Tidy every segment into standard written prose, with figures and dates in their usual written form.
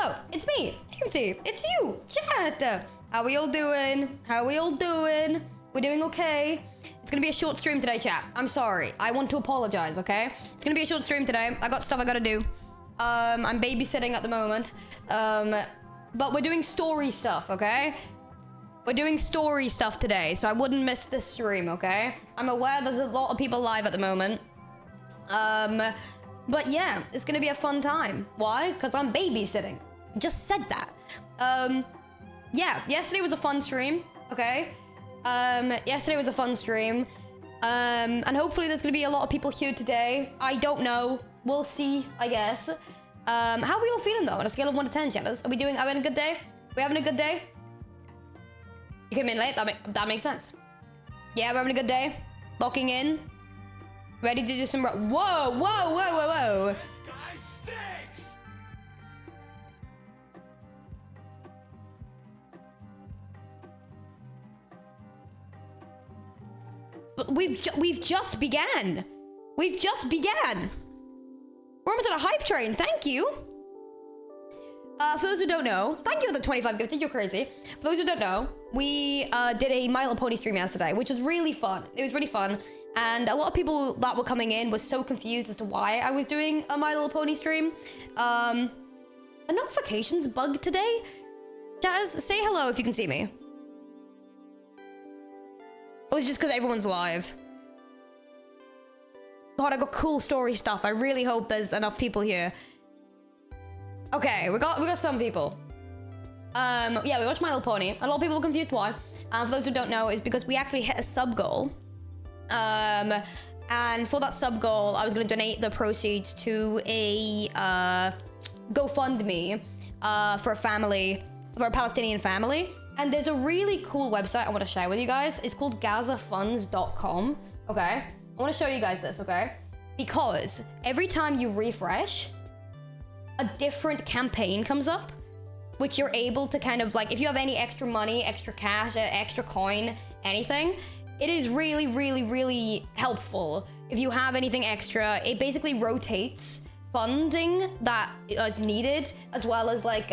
Hello, it's me, Aimsey. It's you, chat. How we all doing? How we all doing? We're doing okay. It's gonna be a short stream today, chat. I'm sorry. I want to apologize, okay? It's gonna be a short stream today. I got stuff I gotta do. I'm babysitting at the moment. But we're doing story stuff, okay? We're doing story stuff today, so I wouldn't miss this stream, okay? I'm aware there's a lot of people live at the moment. But yeah, it's gonna be a fun time. Why? Because I'm babysitting. Just said that. Yeah, yesterday was a fun stream, okay? Yesterday was a fun stream. And hopefully there's gonna be a lot of people here today. I don't know. We'll see, I guess. How are we all feeling though on a scale of 1 to 10, chatters? Are we having a good day? We having a good day? You came in late, that makes sense. Yeah, we're having a good day. Locking in. Ready to do some... Whoa, whoa, whoa, whoa, whoa. This guy stinks! But we've just began. We've just began. We're almost at a hype train. Thank you. For those who don't know, thank you for the 25 gifted. You're crazy. For those who don't know, we did a My Little Pony stream yesterday, which was really fun. It was really fun. And a lot of people that were coming in were so confused as to why I was doing a My Little Pony stream. A notifications bug today? Jazz, say hello if you can see me. It was just because everyone's live. God, I got cool story stuff. I really hope there's enough people here. Okay, we got some people. Yeah, we watched My Little Pony. A lot of people were confused why. For those who don't know, it's because we actually hit a sub goal. And for that sub goal, I was going to donate the proceeds to a GoFundMe for a Palestinian family. And there's a really cool website I want to share with you guys. It's called GazaFunds.com. Okay, I want to show you guys this. Okay, because every time you refresh, a different campaign comes up, which you're able to kind of like, if you have any extra money, extra cash, extra coin, anything. It is really, really, really helpful. If you have anything extra, it basically rotates funding that is needed, as well as like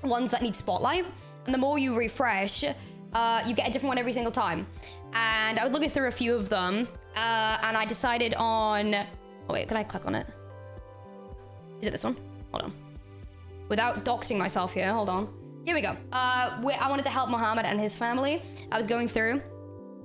ones that need spotlight. And the more you refresh, you get a different one every single time. And I was looking through a few of them, and I decided on... Oh wait, can I click on it? Is it this one? Hold on. Without doxing myself here, hold on. Here we go. I wanted to help Mohammed and his family. I was going through,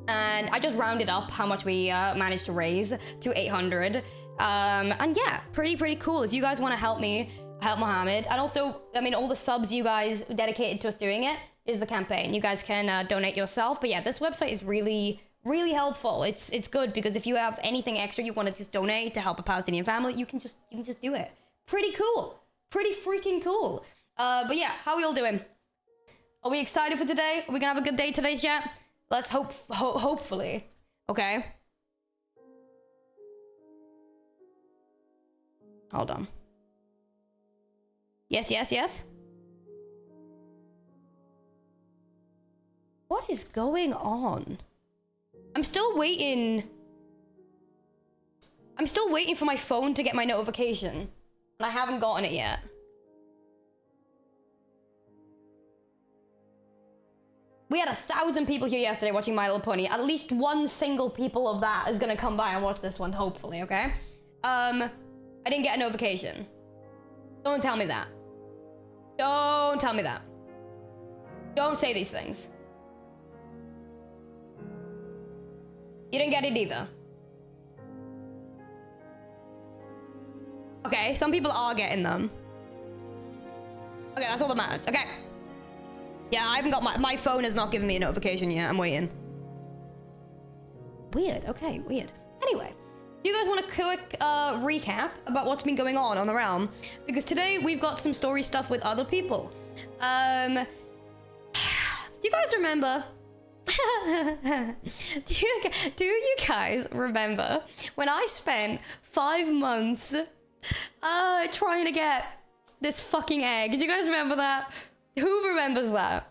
and I just rounded up how much we managed to raise to 800. And yeah, pretty cool. If you guys want to help me, help Mohammed. And also, I mean, all the subs you guys dedicated to us doing it is the campaign. You guys can donate yourself. But yeah, this website is really, really helpful. It's good because if you have anything extra you want to just donate to help a Palestinian family, you can just do it. Pretty cool. Pretty freaking cool. But yeah, how are we all doing? Are we excited for today? Are we gonna have a good day today, chat? Let's hopefully. Okay. Hold on. Yes. What is going on? I'm still waiting for my phone to get my notification. And I haven't gotten it yet. We had 1,000 people here yesterday watching My Little Pony. At least one single people of that is gonna come by and watch this one, hopefully, okay? I didn't get a notification. Don't tell me that. Don't tell me that. Don't say these things. You didn't get it either. Okay, some people are getting them. Okay, that's all that matters. Okay. Yeah, I haven't got my phone has not given me a notification yet. I'm waiting. Weird. Okay, weird. Anyway, do you guys want a quick recap about what's been going on the realm? Because today we've got some story stuff with other people. Do you guys remember? do you guys remember when I spent 5 months trying to get this fucking egg? Do you guys remember that? Who remembers that?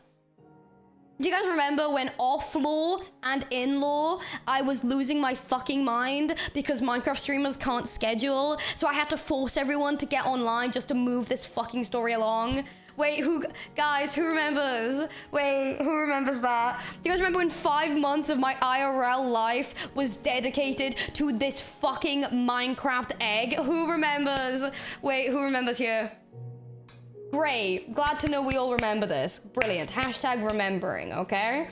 Do you guys remember when off-law and in-law, I was losing my fucking mind because Minecraft streamers can't schedule, so I had to force everyone to get online just to move this fucking story along? Wait, guys, who remembers? Wait, who remembers that? Do you guys remember when 5 months of my IRL life was dedicated to this fucking Minecraft egg? Who remembers? Wait, who remembers here? Great, glad to know we all remember this. Brilliant, hashtag remembering, okay?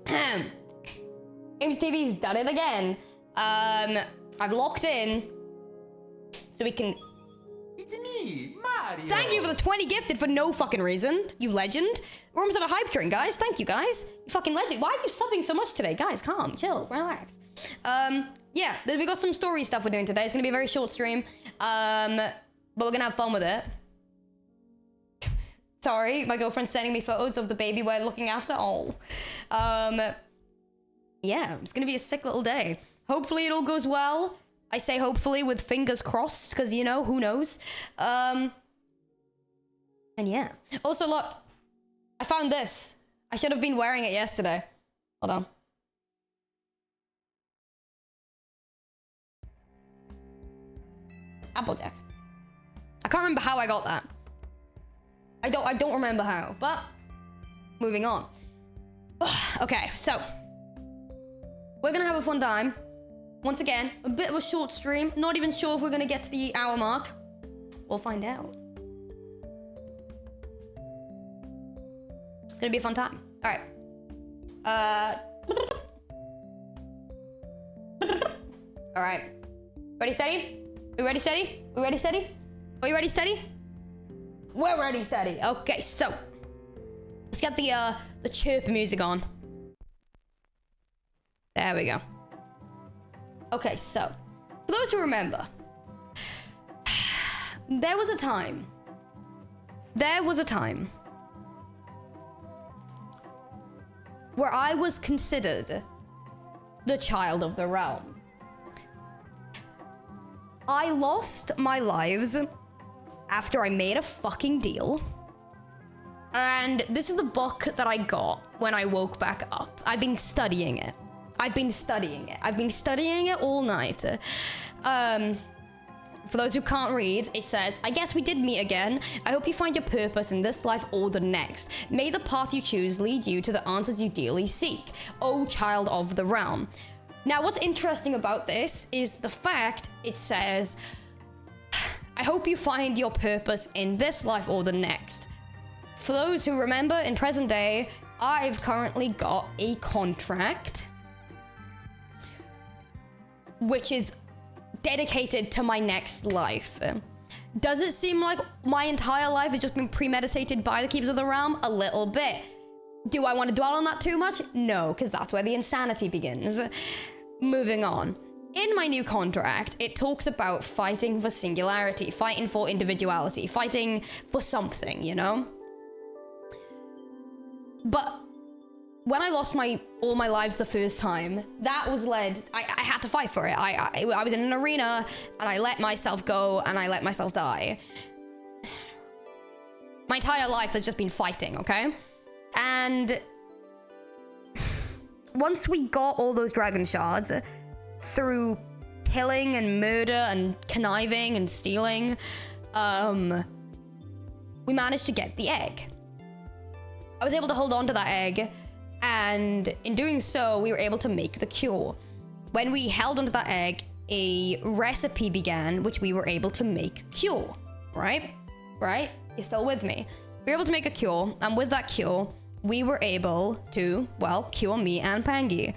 Aimsey TV's done it again. I've locked in so we can... It's me, Mario. Thank you for the 20 gifted for no fucking reason, you legend. We're almost at a hype train, guys. Thank you, guys. You fucking legend. Why are you subbing so much today? Guys, calm, chill, relax. Yeah, we got some story stuff we're doing today. It's gonna be a very short stream, but we're gonna have fun with it. Sorry, my girlfriend's sending me photos of the baby we're looking after. Oh. Yeah, it's gonna be a sick little day. Hopefully it all goes well. I say hopefully with fingers crossed, because, you know, who knows? And yeah. Also, look, I found this. I should have been wearing it yesterday. Hold on. Applejack. I can't remember how I got that. I don't remember how, but moving on. Okay, so we're gonna have a fun time. Once again, a bit of a short stream. Not even sure if we're gonna get to the hour mark. We'll find out. It's gonna be a fun time. All right. All right. Ready, steady? We ready, steady? We ready, steady? Are you ready, steady? We're ready, steady. Okay, so let's get the chirp music on. There we go. Okay, so for those who remember, there was a time where I was considered the child of the realm. I lost my lives after I made a fucking deal. And this is the book that I got when I woke back up. I've been studying it. I've been studying it all night. For those who can't read, it says, I guess we did meet again. I hope you find your purpose in this life or the next. May the path you choose lead you to the answers you dearly seek. O child of the realm. Now, what's interesting about this is the fact it says, I hope you find your purpose in this life or the next. For those who remember, in present day, I've currently got a contract which is dedicated to my next life. Does it seem like my entire life has just been premeditated by the Keepers of the Realm? A little bit. Do I want to dwell on that too much? No, because that's where the insanity begins. Moving on. In my new contract, it talks about fighting for singularity, fighting for individuality, fighting for something, you know? But when I lost all my lives the first time, that was I had to fight for it. I was in an arena and I let myself go and I let myself die. My entire life has just been fighting, okay? And once we got all those dragon shards, through killing and murder and conniving and stealing, we managed to get the egg. I was able to hold on to that egg, and in doing so, we were able to make the cure. When we held onto that egg, a recipe began, which we were able to make cure, right? Right? You're still with me? We were able to make a cure, and with that cure, we were able to, well, cure me and Pangy.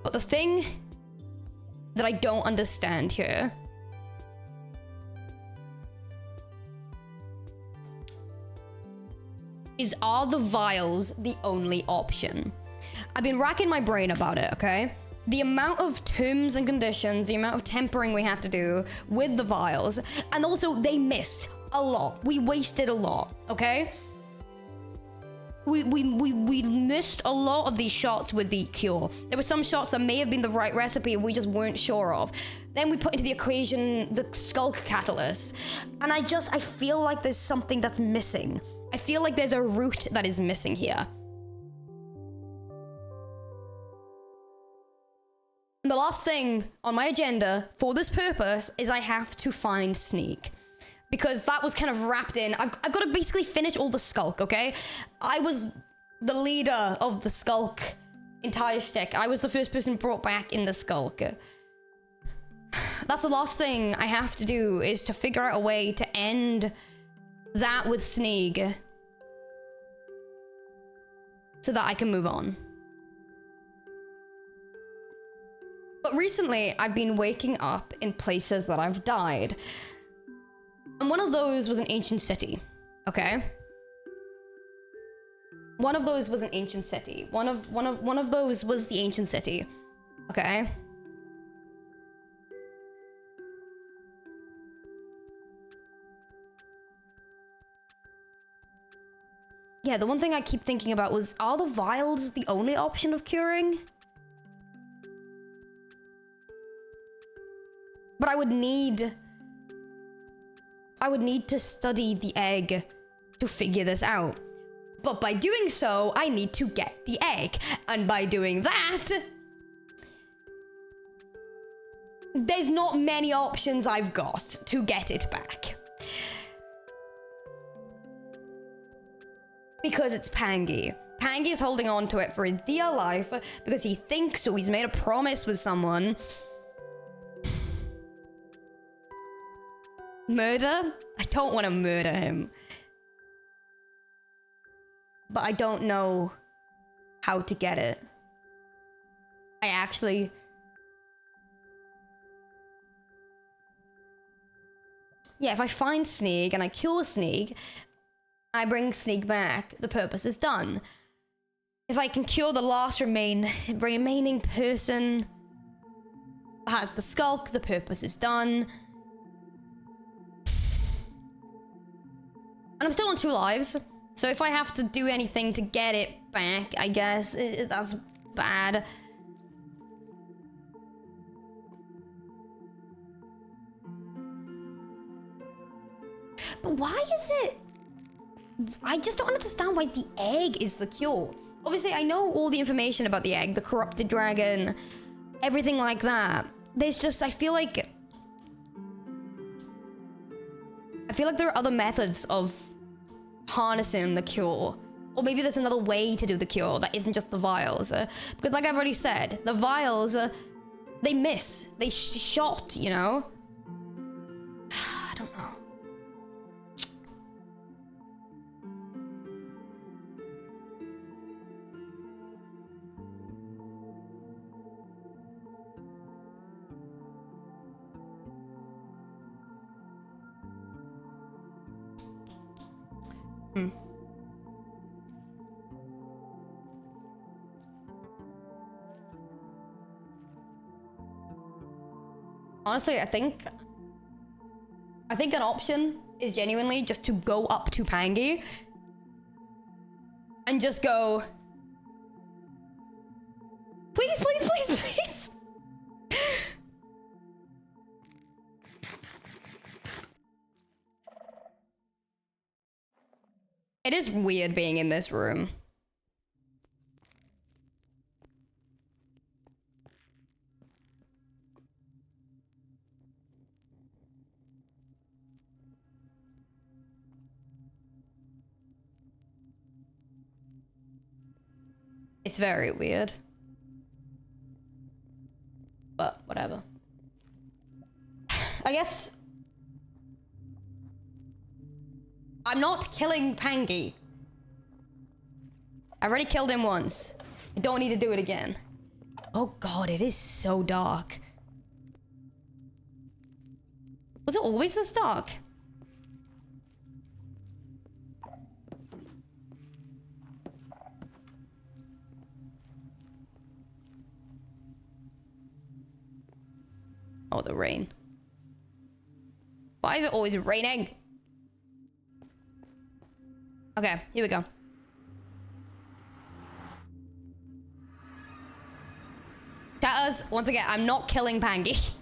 But the thing that I don't understand here is, are the vials the only option? I've been racking my brain about it, okay? The amount of terms and conditions, the amount of tempering we had to do with the vials, and also they missed a lot. We wasted a lot, okay? We missed a lot of these shots with the cure. There were some shots that may have been the right recipe we just weren't sure of. Then we put into the equation the Skulk Catalyst. And I feel like there's something that's missing. I feel like there's a root that is missing here. And the last thing on my agenda for this purpose is I have to find Sneak. Because that was kind of wrapped in. I've got to basically finish all the Skulk, okay? I was the leader of the Skulk entire stick. I was the first person brought back in the Skulk. That's the last thing I have to do, is to figure out a way to end that with Sneak. So that I can move on. But recently, I've been waking up in places that I've died. And one of those was an ancient city, okay? One of those was an ancient city. One of those was the ancient city, okay? Yeah, the one thing I keep thinking about was, are the vials the only option of curing? But I would need to study the egg to figure this out. But by doing so, I need to get the egg. And by doing that, there's not many options I've got to get it back. Because it's Pangy. Pangy is holding on to it for his dear life because he thinks so. He's made a promise with someone. Murder? I don't want to murder him. But I don't know how to get it. I actually... Yeah, if I find Sneak and I cure Sneak, I bring Sneak back, the purpose is done. If I can cure the last remaining person that has the Skulk, the purpose is done. And I'm still on 2 lives, so if I have to do anything to get it back, I guess that's bad. But why is it? I just don't understand why the egg is the cure. Obviously, I know all the information about the egg, the corrupted dragon, everything like that. There's just, I feel like there are other methods of harnessing the cure. Or maybe there's another way to do the cure that isn't just the vials. Because like I've already said, the vials, they miss. They shot, you know? I don't know. Honestly, I think an option is genuinely just to go up to Pangy and just go, please, please, please, please. It is weird being in this room. It's very weird. But whatever. I guess I'm not killing Pangy. I already killed him once. I don't need to do it again. Oh god, it is so dark. Was it always this dark? Oh, the rain. Why is it always raining? Okay, here we go. Chatters, once again, I'm not killing Pangy.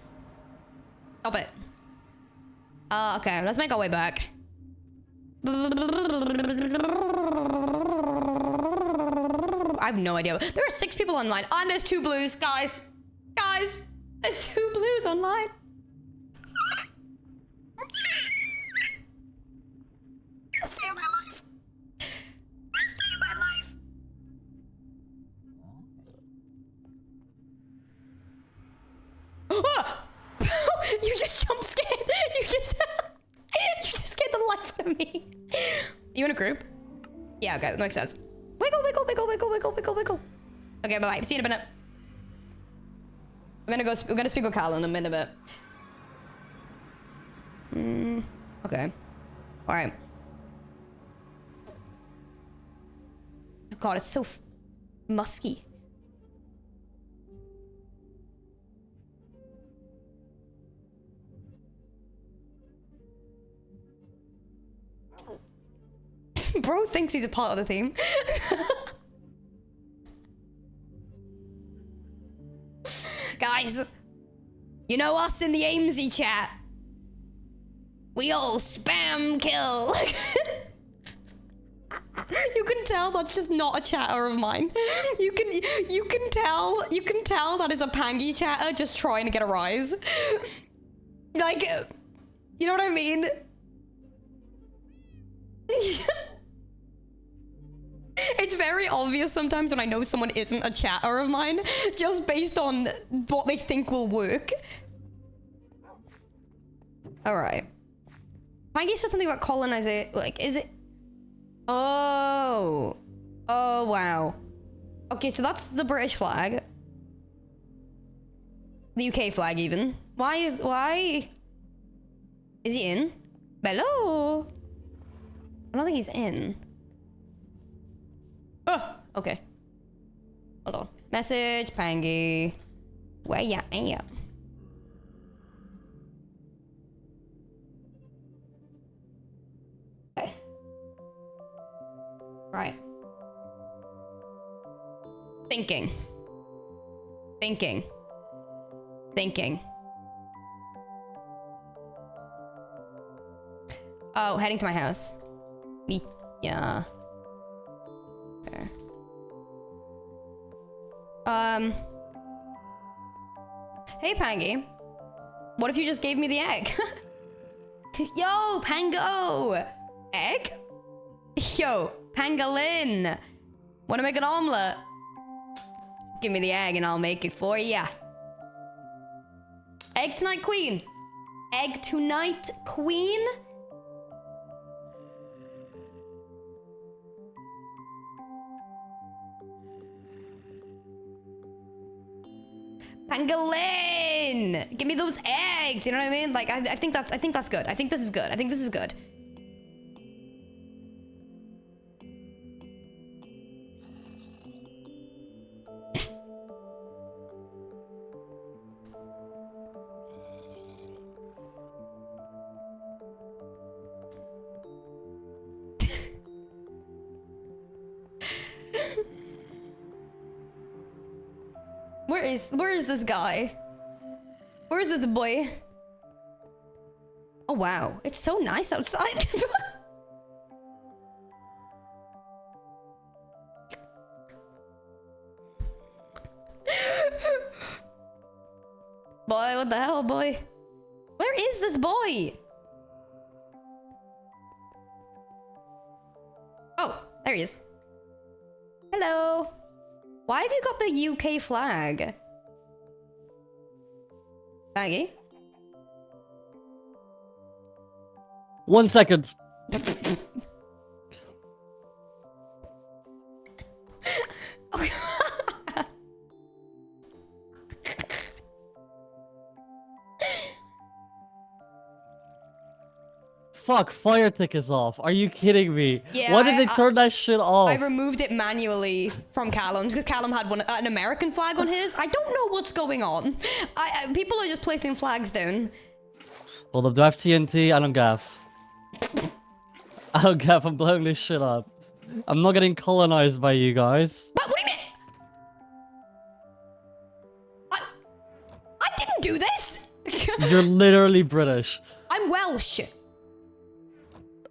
Stop it. Okay, let's make our way back. I have no idea. There are 6 people online. And there's 2 blues, guys. Guys, there's 2 blues online. Best day of my life. Best day of my life. Oh! You just jump scared. You just scared the life out of me. You in a group? Yeah, okay, that makes sense. Wiggle, wiggle, wiggle, wiggle, wiggle, wiggle, wiggle. Okay, bye-bye. See you in a minute. We're gonna speak with Carl in a minute. Okay. Alright. God, it's so musky. Bro thinks he's a part of the team. Guys, you know us in the Aimsey chat. We all spam kill. You can tell that's just not a chatter of mine. You can tell that is a Pangy chatter just trying to get a rise. Like, you know what I mean? It's very obvious sometimes when I know someone isn't a chatter of mine, just based on what they think will work. Alright. Pangy said something about colonization. Like, is it? Oh. Oh, wow. Okay, so that's the British flag. The UK flag, even. Why? Is he in? Hello? I don't think he's in. Oh, okay. Hold on. Message, Pangy. Where ya at? Okay. Right. Thinking. Oh, heading to my house. Yeah. Okay. Hey, Pangy. What if you just gave me the egg? Yo, Pango! Egg? Yo, Pangolin! Wanna make an omelet? Give me the egg and I'll make it for ya. Egg tonight, queen. Egg tonight, queen. Pangolin! Give me those eggs. You know what I mean? Like, I think that's good. I think this is good. I think this is good. Where is this guy? Where is this boy? Oh wow, it's so nice outside. Boy, what the hell, boy? Where is this boy? Oh, there he is. Hello. Why have you got the UK flag? Maggie? 1 second. Fuck, fire tick is off. Are you kidding me? Yeah, why did they turn that shit off? I removed it manually from Callum's because Callum had an American flag on his. I don't know what's going on. People are just placing flags down. Hold up, do I have TNT? I don't gaff. I don't gaff, I'm blowing this shit up. I'm not getting colonized by you guys. What do you mean? I didn't do this! You're literally British. I'm Welsh.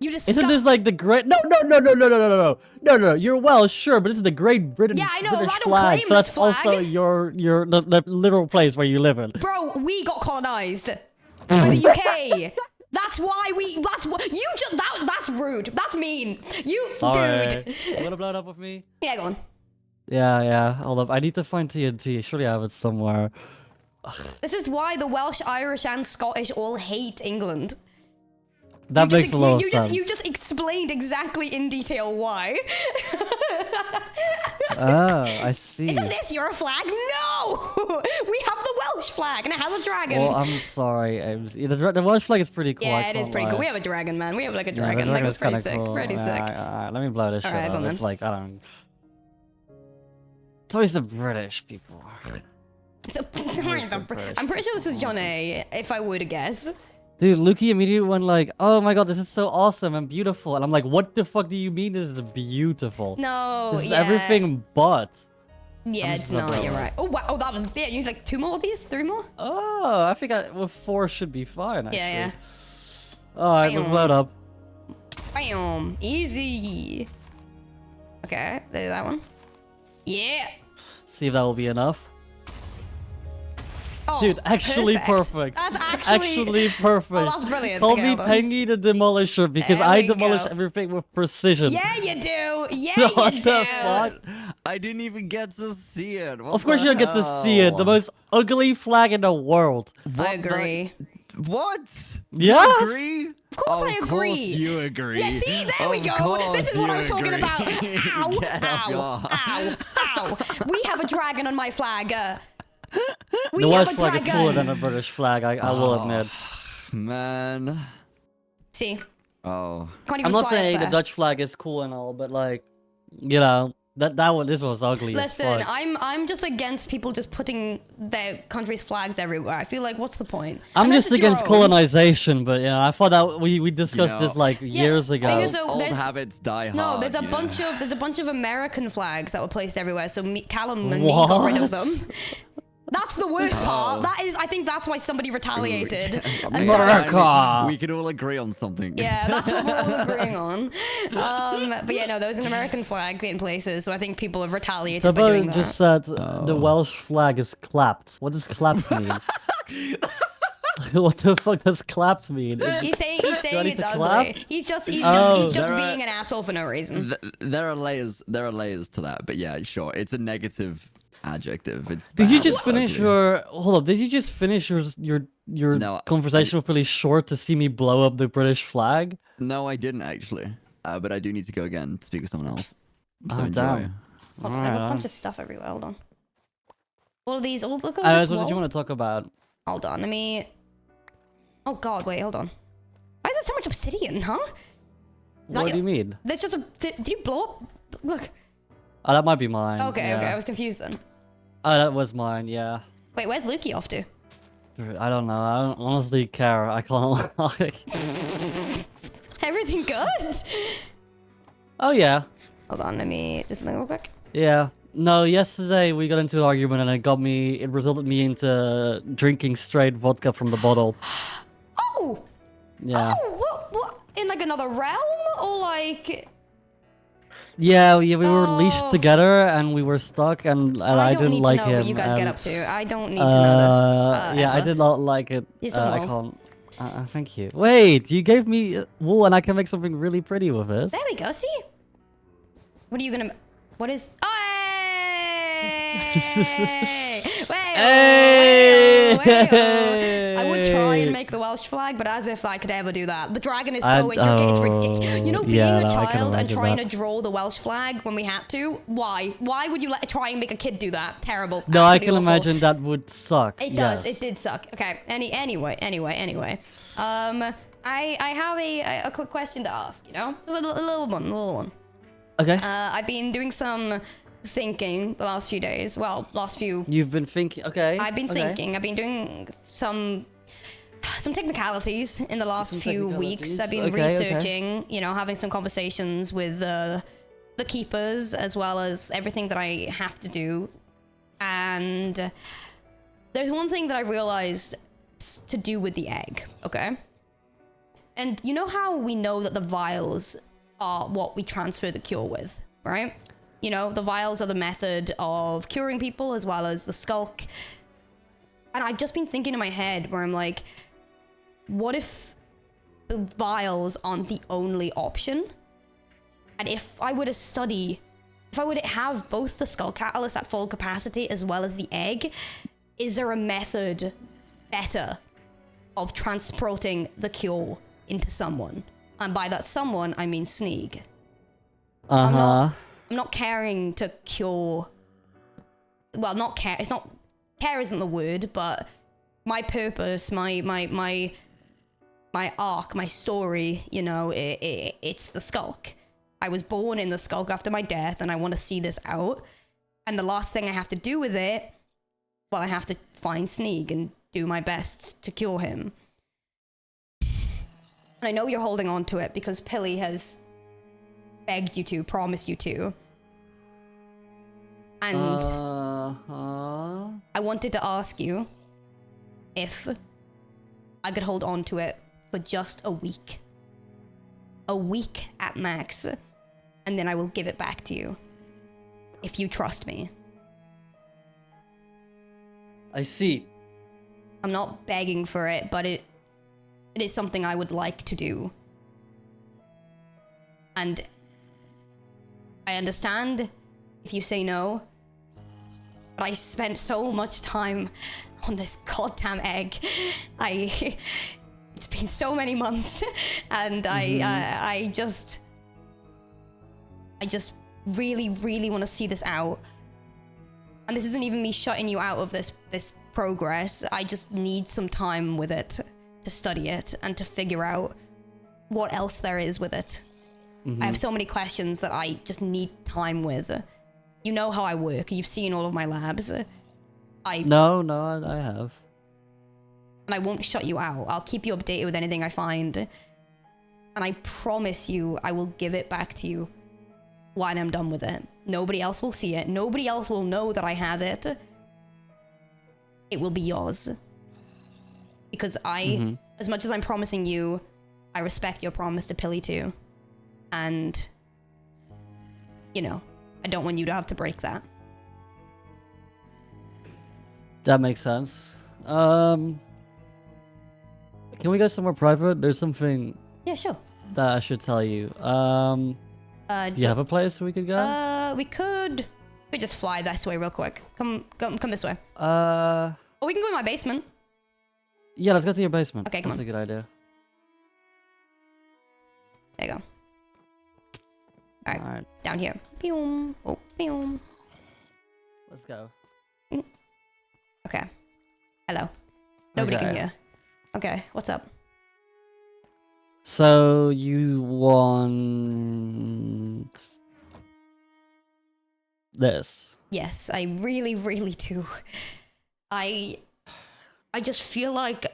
You disgust. Isn't this like the great? No. You're Welsh, sure, but this is the Great Britain. Yeah, I know, British I don't flag, claim so this that's also flag. the literal place where you live in. Bro, we got colonized by the UK. That's why we. That's what you just. That's rude. That's mean. You, Sorry. dude. You wanna blow it up with me? Yeah, go on. Yeah. Hold up. I need to find TNT. Surely I have it somewhere. This is why the Welsh, Irish, and Scottish all hate England. That makes a lot of sense. You just explained exactly in detail why. Oh, I see. Isn't this your flag? No! We have the Welsh flag and it has a dragon. Well, I'm sorry, Aimsey. The Welsh flag is pretty cool. Yeah, it is pretty cool. We have a dragon, man. We have like a dragon. Like, it's pretty sick. Cool. Pretty sick. Let me blow this shit Alright, go up. on, It's then. like, I don't... It's always the British people. So, I'm pretty sure this was John A, if I were to guess. Dude, Lukey immediately went like, oh my god, this is so awesome and beautiful. And I'm like, what the fuck do you mean this is beautiful? No, This is yeah. everything but. Yeah, it's not. You're right. Oh, wow. Oh, that was... Yeah, you need like 2 more of these? 3 more? Oh, I think with 4 should be fine, actually. Yeah. Alright, let's blow it up. Bam. Easy. Okay, there's that one. Yeah. See if that will be enough. Oh, Dude, actually perfect. That's actually perfect. Oh, that's brilliant. Call Okay, me hold on. Pengy the Demolisher because There I we demolish go. everything with precision. Yeah, you do. Yeah, What you the do. fuck? I didn't even get to see it. What Of course the you'll get to see it. The hell? most ugly flag in the world. I agree. What? Yes. You agree? Of course I Of agree. course you agree. Yeah, see, there we Of go. course This is what I you was talking agree. about. Ow, Get off ow, ow. We have a dragon on my flag. We The have Welsh a flag is dragon. cooler than the British flag, I will admit. Man. See, Oh. can't even I'm not fly up saying the there. Dutch flag is cool and all, but like, you know, this was ugly Listen, as fuck. I'm just against people just putting their country's flags everywhere. I feel like, what's the point? I'm Unless just it's your against own. colonization, but you know, I thought that we discussed You know, this like Yeah, years ago. thing is, though, Old there's- habits die hard. No, there's a you bunch know? of American flags that were placed everywhere. So Callum and me got rid of What? them. That's the worst part. That is, I think that's why somebody retaliated. and Maybe started- America. we could all agree on something. Yeah, that's what we're all agreeing on. But yeah, no, there was an American flag in places, so I think people have retaliated by doing Sabone that. just said the Welsh flag is clapped. What does clapped mean? What the fuck does clapped mean? He's saying I it's need to ugly. clap? He's just Oh. There are- being an asshole for no reason. There are layers. There are layers to that, but yeah, sure. It's a negative adjective. It's. Did you bad, just it's finish ugly. your hold up? Did you just finish your No, conversation with really short to see me blow up the British flag? No, I didn't actually. But I do need to go again to speak with someone else. So Oh, enjoy. damn. Hold on, I have a Alright, bunch of stuff everywhere. Hold on. All of these. Look at all What this did you wall. want to talk about? Hold on, let me. Oh God, wait, hold on. Why is there so much obsidian, huh? Is that What do you mean? There's just a. Did you blow up? Look. Oh, that might be mine. Okay, yeah. okay, I was confused then. Oh, that was mine. Yeah. Wait, where's Lukey off to? I don't know. I don't honestly care. I can't. Like... Everything good? Oh yeah. Hold on, let me do something real quick. Yeah. No, yesterday we got into an argument and it resulted me into drinking straight vodka from the bottle. Oh! Yeah. Oh, what? In like another realm? Or like. Yeah, we were leashed Oh. together and we were stuck and I don't didn't need like to know him. what you guys get and, up to. I don't need to know this. yeah, I ever. did not like it. Yes, I I will. can't. Thank you. Wait, you gave me wool and I can make something really pretty with it. There we go, see? What are you gonna. What is. Oh, hey! Hey! I would try and make the Welsh flag, but as if I could ever do that. The dragon is so intricate, it's ridiculous. You know, being yeah, a no, I can child and imagine trying that. to draw the Welsh flag when we had to, why? Why would you try and make a kid do that? Terrible. No, I Absolutely can awful. imagine that would suck. It does. Yes. It did suck. Okay. Anyway. I have a quick question to ask. You know, just a little one. Okay. I've been doing some thinking the last few days. Well, last few. You've been thinking. Okay. I've been okay. thinking. I've been doing some technicalities in the last few weeks. I've been Okay, researching. You know, having some conversations with the keepers as well as everything that I have to do. And there's one thing that I realized to do with the egg. Okay. And you know how we know that the vials are what we transfer the cure with, right? You know, the vials are the method of curing people as well as the skulk. And I've just been thinking in my head where I'm like, what if the vials aren't the only option? And if I were to study, if I were to have both the skull catalyst at full capacity as well as the egg, is there a method better of transporting the cure into someone? And by that someone, I mean Sneak. Uh-huh. I'm not caring to cure. Well, not care. It's not care isn't the word, but my purpose, my arc, my story. You know, it's the skulk. I was born in the skulk after my death, and I want to see this out. And the last thing I have to do with it, well, I have to find Sneak and do my best to cure him. And I know you're holding on to it because Pilly has begged you to, promised you to. And I wanted to ask you if I could hold on to it for just a week. A week at max. And then I will give it back to you. If you trust me. I see. I'm not begging for it, but it is something I would like to do. And I understand if you say no, but I spent so much time on this goddamn egg. It's been so many months, and I just really, really want to see this out. And this isn't even me shutting you out of this progress. I just need some time with it to study it and to figure out what else there is with it. I have so many questions that I just need time with. You know how I work. You've seen all of my labs. No, I have. And I won't shut you out. I'll keep you updated with anything I find. And I promise you, I will give it back to you when I'm done with it. Nobody else will see it. Nobody else will know that I have it. It will be yours. Because as much as I'm promising you, I respect your promise to Pilly too. And, you know, I don't want you to have to break that. That makes sense. Can we go somewhere private? There's something Yeah, sure. that I should tell you. Do you have a place we could go? We could just fly this way real quick. Come this way. Uh, Or we can go in my basement. yeah, let's go to your basement. Okay, come That's on. a good idea. There you go. Alright, Alright, down here. Pew. Oh, pew. let's go. Okay. Hello. Nobody can Okay. hear. Okay, what's up? So you want this? Yes, I really, really do. I just feel like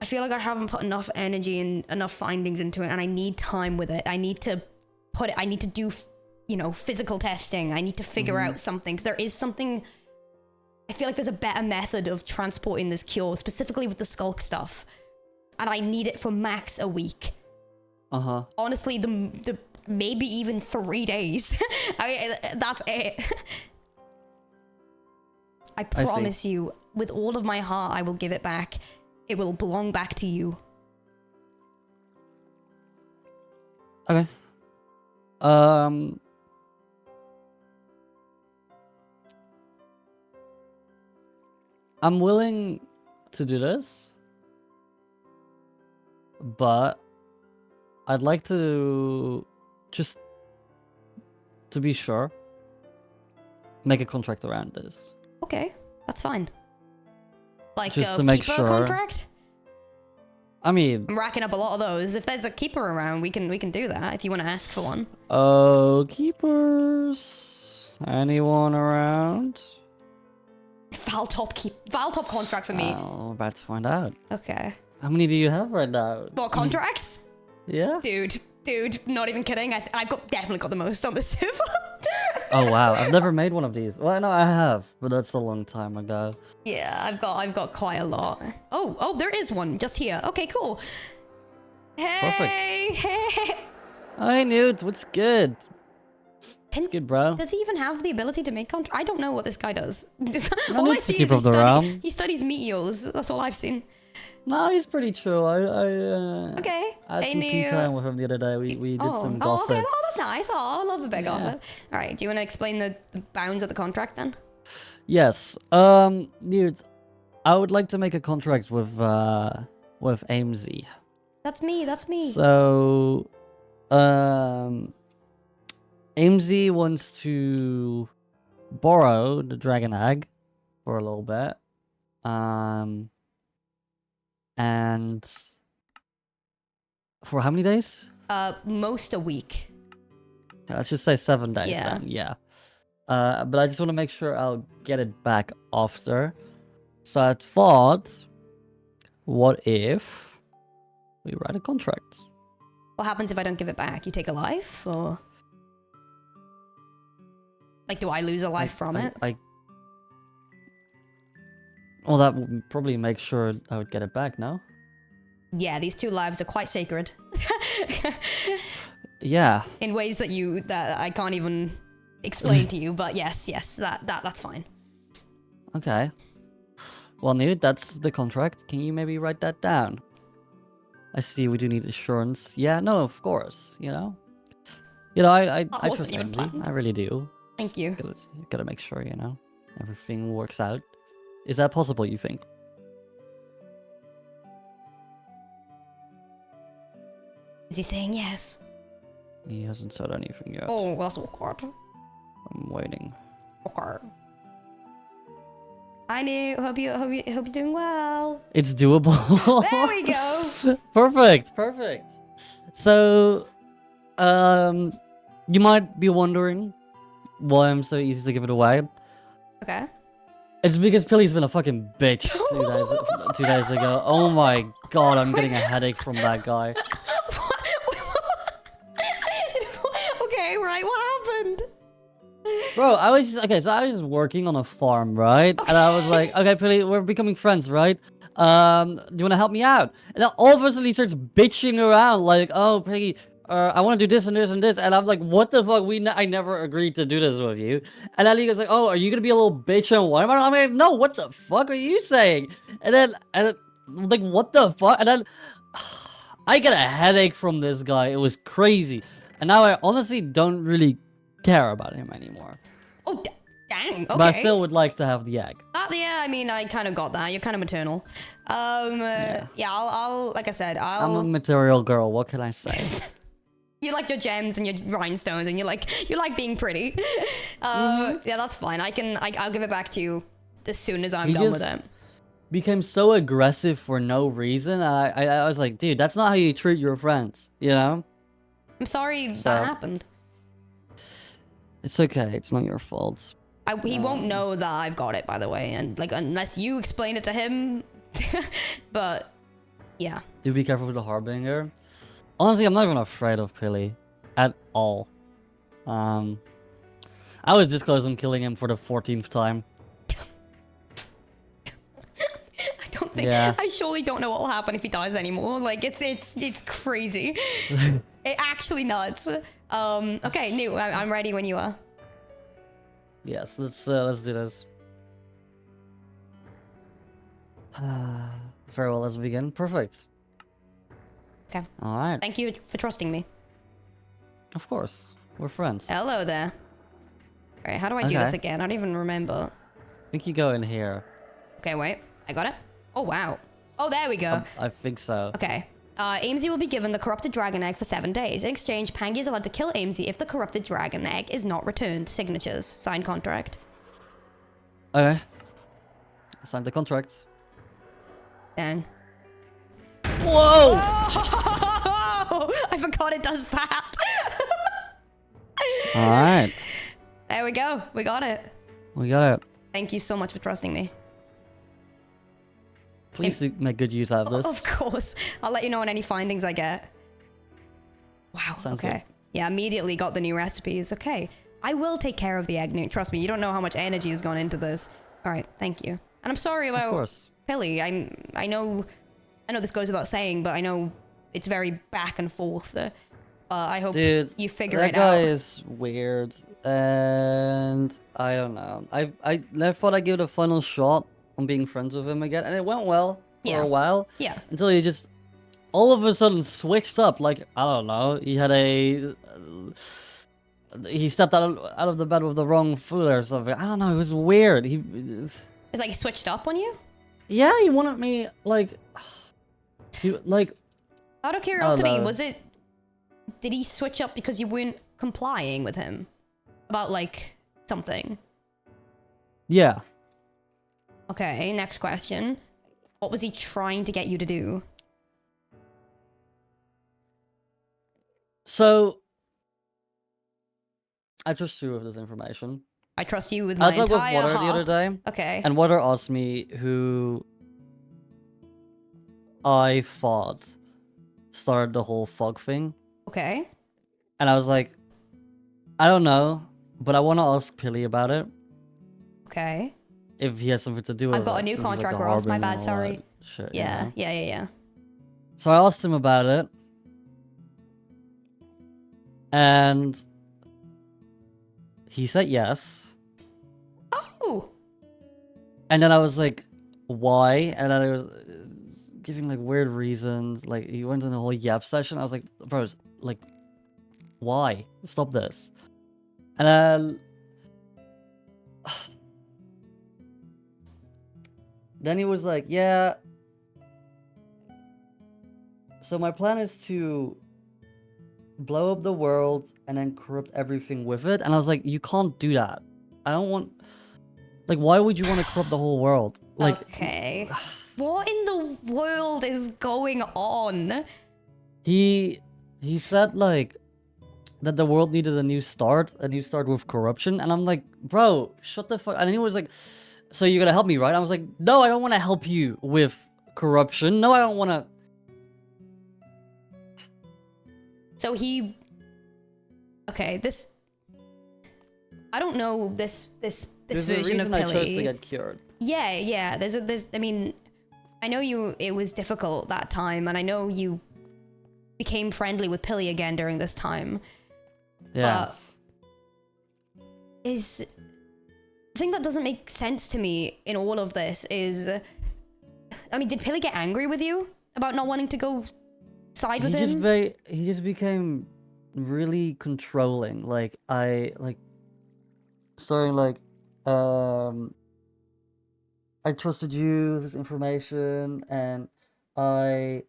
I haven't put enough energy and enough findings into it, and I need time with it. I need to do, you know, physical testing. I need to figure out something, because there is something. I feel like there's a better method of transporting this cure, specifically with the skulk stuff, and I need it for max a week. Honestly, the maybe even 3 days. That's it. I promise you, with all of my heart, I will give it back. It will belong back to you. Okay. I'm willing to do this, but I'd like to just to be sure make a contract around this. Okay, that's fine. Like Just a to make keeper sure. contract? I mean, I'm racking up a lot of those. If there's a keeper around, we can do that if you want to ask for one. oh, keepers. Anyone around? Valtop contract for me. Oh, we're about to find out. Okay. How many do you have right now? What contracts? Yeah. Dude, not even kidding. I've definitely got the most on the server. Oh wow, I've never made one of these. Well, no, I have, but that's a long time ago. Yeah, I've got quite a lot. Oh, there is one just here. Okay, cool. Hey, hey. Hi, Newt. What's good? Pin- What's good, bro? Does he even have the ability to make contract? I don't know what this guy does. No All need I to see keep is up the realm. he studies meteors. That's all I've seen. No, he's pretty chill. I Okay. had Hey, some tea New. time with him the other day. We did some Oh, gossip. okay. Oh, that's nice. Oh, I love a bit of Yeah. gossip. All right. Do you want to explain the bounds of the contract then? Yes. Newt, I would like to make a contract with Aimsey. That's me. That's me. So, Aimsey wants to borrow the dragon egg for a little bit. And for how many days? Most a week. Let's just say 7 days Yeah. then. Yeah. But I just want to make sure I'll get it back after. So I thought, what if we write a contract? What happens if I don't give it back? You take a life, or like, do I lose a life from it? Well, that would probably make sure I would get it back, no? Yeah, these 2 lives are quite sacred. Yeah. In ways that I can't even explain to you. But yes, that's fine. Okay. Well, Newt, that's the contract. Can you maybe write that down? I see we do need assurance. Yeah, no, of course. I trust wasn't even Aimsey. planned. I really do. Thank you. Gotta make sure, everything works out. Is that possible, you think? Is he saying yes? He hasn't said anything yet. Oh, that's awkward. I'm waiting. Okay. I knew. Hope you're doing well. It's doable. There we go. Perfect. So, you might be wondering why I'm so easy to give it away. Okay. It's because Pilly's been a fucking bitch 2 days ago. Oh my god, I'm getting a headache from that guy. Okay, right. What happened? Bro, I was just working on a farm, right? And I was like, okay, Pilly, we're becoming friends, right? Do you want to help me out? And then all of a sudden he starts bitching around like, oh, Piggy, I want to do this and this and this. And I'm like, what the fuck? I never agreed to do this with you. And then he goes like, oh, are you going to be a little bitch and what? I'm like, no, what the fuck are you saying? And then like, what the fuck? And then I get a headache from this guy. It was crazy. And now I honestly don't really care about him anymore. Oh, dang. Okay. But I still would like to have the egg. Yeah, I mean, I kind of got that. You're kind of maternal. Yeah, I'll like I said, I'm a material girl. What can I say? You like your gems and your rhinestones, and you like being pretty. Yeah, that's fine. I'll give it back to you as soon as I'm done with it. Became so aggressive for no reason. And I was like, dude, that's not how you treat your friends. I'm sorry that happened. It's okay. It's not your fault. He won't know that I've got it, by the way, and like unless you explain it to him. But yeah. Do be careful with the harbinger. Honestly, I'm not even afraid of Pilly at all. I was this close on killing him for the 14th time. I surely don't know what will happen if he dies anymore. Like it's crazy. It actually nuts. Okay, New, I'm ready when you are. Yes, let's do this. Very well, let's begin. Perfect. Okay. All right. Thank you for trusting me. Of course, we're friends. Hello there. All right, how do I do this again? I don't even remember. I think you go in here. Okay, wait. I got it. Oh wow. Oh, there we go. I think so. Okay. Aimsey will be given the corrupted dragon egg for 7 days. In exchange, Pangy is allowed to kill Aimsey if the corrupted dragon egg is not returned. Signatures. Signed contract. Okay. Sign the contract. Dang. Whoa! Oh, I forgot it does that. All right. There we go. We got it. We got it. Thank you so much for trusting me. Please do make good use out of this. Of course. I'll let you know on any findings I get. Wow. Sounds okay. good. Yeah, immediately got the new recipes. Okay. I will take care of the egg newt. Trust me, you don't know how much energy has gone into this. All right, thank you. And I'm sorry Of about course. Pilly. I know this goes without saying, but I know it's very back and forth. I hope Dude, you figure that it guy out. is weird, and I don't know. I thought I'd give it a final shot on being friends with him again, and it went well for Yeah. a while. Yeah. Until he just all of a sudden switched up. Like, I don't know. He had he stepped out of the bed with the wrong foot or something. I don't know. It was weird. It's like he switched up on you? Yeah, he wanted me like. Out of curiosity, know. did he switch up because you weren't complying with him about like something? Yeah. Okay, next question. What was he trying to get you to do? So, I trust you with this information. I trust you with I my was like with entire Water heart. the other day, Okay. and Water asked me who I thought started the whole fog thing, Okay. and I was like, I don't know, but I want to ask Pilly about it Okay. if he has something to do with it. I've got a new since he's, like, contract, the Ross. My harbinger bad, and all sorry. that Shit, you Yeah, know? yeah. So I asked him about it, and he said yes. Oh! And then I was like, why? And then I was giving like weird reasons. Like he went on a whole yap session. I was like, bros, like, why? Stop this. And then he was like, yeah. So my plan is to blow up the world and then corrupt everything with it. And I was like, you can't do that. I don't want. Like, why would you want to corrupt the whole world? Like, Okay. What in the world is going on? he said like that the world needed a new start with corruption, and I'm like, bro, shut the fuck. And then he was like, so you're gonna help me, right? I was like, no, I don't want to help you with corruption. No, I don't want to. So he... Okay, this... I don't know this There's version a of reason I chose to Pilly. get cured. Yeah. I mean, I know it was difficult that time, and I know you became friendly with Pilly again during this time. Yeah. The thing that doesn't make sense to me in all of this is, I mean, did Pilly get angry with you about not wanting to go side with him? He just became really controlling. Like I trusted you with this information, and I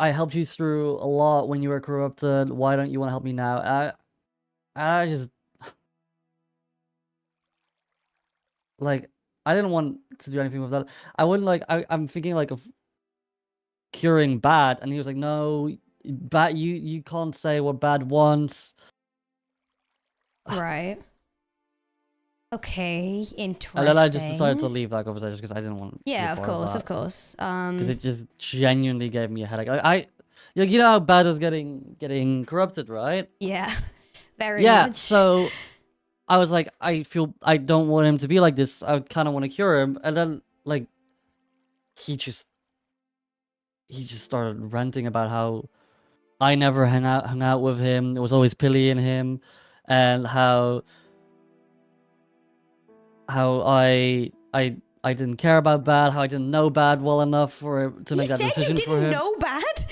helped you through a lot when you were corrupted. Why don't you want to help me now? I just like I didn't want to do anything with that. I wouldn't like. I'm thinking like of curing bad, and he was like, no, bad. You can't say what bad wants. Right. Okay, interesting. And then I just decided to leave that conversation because I didn't want. To Yeah, be of part course, that. of course. Because it just genuinely gave me a headache. Like you know how bad is getting corrupted, right? Yeah, very Yeah. much. So I was like, I don't want him to be like this. I kind of want to cure him, and then like he just started ranting about how I never hung out with him. There was always Pilly in him, and how I didn't care about Bad, how I didn't know Bad well enough to make that decision for him. You said you didn't know Bad?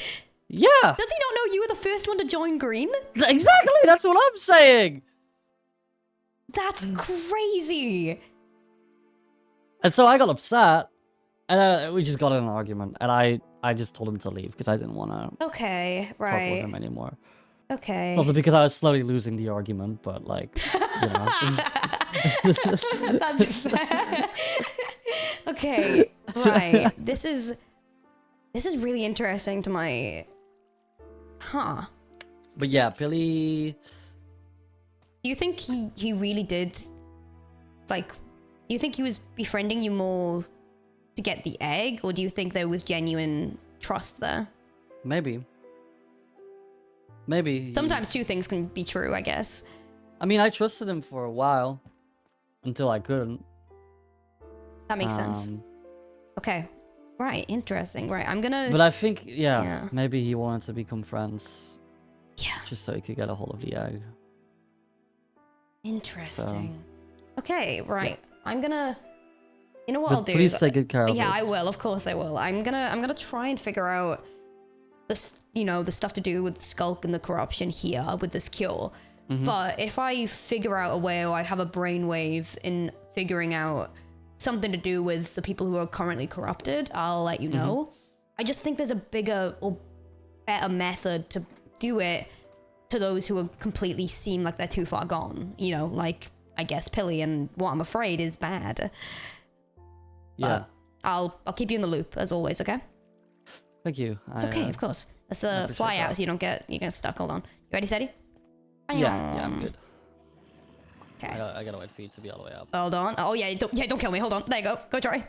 Yeah. Does he not know you were the first one to join Green? Exactly. That's what I'm saying. That's crazy. And so I got upset, and we just got in an argument, and I just told him to leave because I didn't want to Okay, talk with right. him anymore. Okay. Also because I was slowly losing the argument, but like, you know. That's fair. Okay, right. This is really interesting to my... Huh. But yeah, Billy... Do you think he really did... Like, do you think he was befriending you more to get the egg? Or do you think there was genuine trust there? Maybe. Sometimes two things can be true, I guess. I mean, I trusted him for a while until I couldn't. That makes sense. Okay. Right. Interesting. Right. I'm gonna. But I think, yeah, Yeah. maybe he wanted to become friends Yeah. just so he could get a hold of the egg. Interesting. Okay. Right. I'm gonna. You know what But I'll do? please is- take good care of Yeah, us. I will. Of course, I will. I'm gonna try and figure out this. You know, the stuff to do with Skulk and the corruption here with this cure. But if I figure out a way, or I have a brainwave in figuring out something to do with the people who are currently corrupted, I'll let you know. I just think there's a bigger or better method to do it to those who are completely seem like they're too far gone. You know, like I guess Pilly, and what I'm afraid is bad. Yeah. I'll keep you in the loop as always. Okay. Thank you. It's okay, of course. Let's appreciate fly out that. so you don't get stuck. Hold on. You ready, Sadie? Yeah, I'm good. Okay. I gotta wait for you to be all the way up. Hold on. Oh yeah, don't kill me. Hold on. There you go. Go try.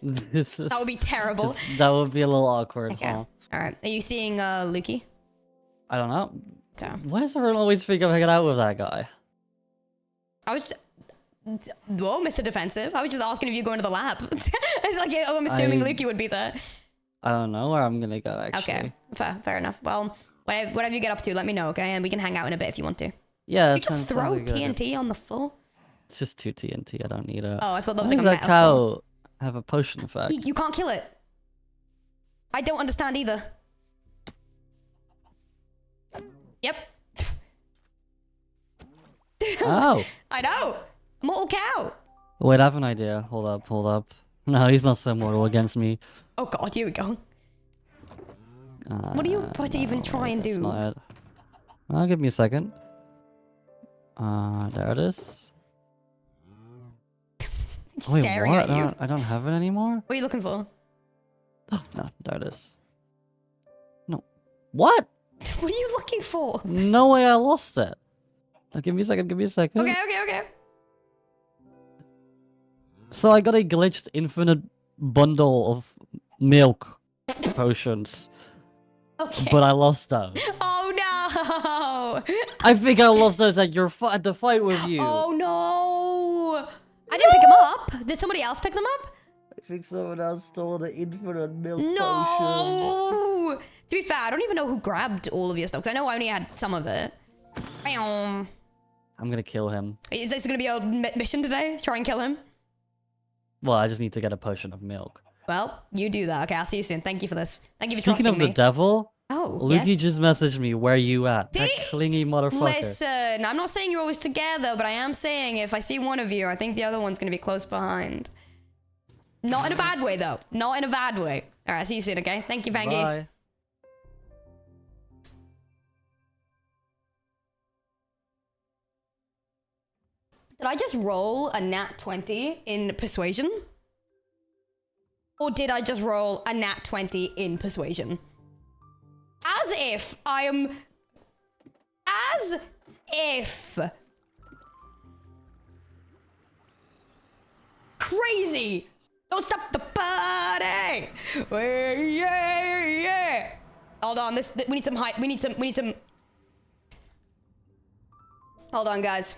This is, That would be terrible. that would be a little awkward. Okay. Huh? All right. Are you seeing Lukey? I don't know. Okay. Why does everyone always think I'm hanging out with that guy? I was. Whoa, Mr. Defensive. I was just asking if you're going to the lab. It's like, yeah, I'm assuming I- Lukey would be there. I don't know where I'm gonna go, actually. Okay. Fair enough. Well, whatever you get up to, let me know, okay? And we can hang out in a bit if you want to. Yeah, You that just sounds throw like a good idea. TNT on the floor. It's just 2 TNT. I don't need it. Oh, I thought that Why was like does a that metaphor. cow have a potion effect? You can't kill it. I don't understand either. Yep. Oh! I know. Mortal cow. Wait, I have an idea. Hold up. No, he's not so mortal against me. Oh god, here we go. What are you about to even try and that's do? not it. Give me a second. There it is. Wait, Staring what? at you. I don't have it anymore? What are you looking for? No, there it is. No. What? What are you looking for? No way I lost it. Now, give me a second. Okay. So I got a glitched infinite bundle of milk potions, Okay. but I lost those. Oh no! I think I lost those at the fight with you. Oh no! I didn't pick them up. Did somebody else pick them up? I think someone else stole the infinite milk potion. No! To be fair, I don't even know who grabbed all of your stuff. 'Cause I know I only had some of it. Bam. I'm gonna kill him. Is this gonna be our mission today? Try and kill him? Well, I just need to get a potion of milk. Well, you do that. Okay, I'll see you soon. Thank you for this. Thank you for Speaking trusting of the me. devil, Oh, Lukey yes. just messaged me, where you at? Did That he? clingy motherfucker. Listen, I'm not saying you're always together, but I am saying if I see one of you, I think the other one's gonna be close behind. Not in a bad way, though. Not in a bad way. All right, see you soon, okay? Thank you, Vangie. Bye. Did I just roll a nat 20 in persuasion? Or did I just roll a nat 20 in persuasion? As if I am... As if... Crazy! Don't stop the party! Yeah! Hold on, we need some hype. We need some... Hold on, guys.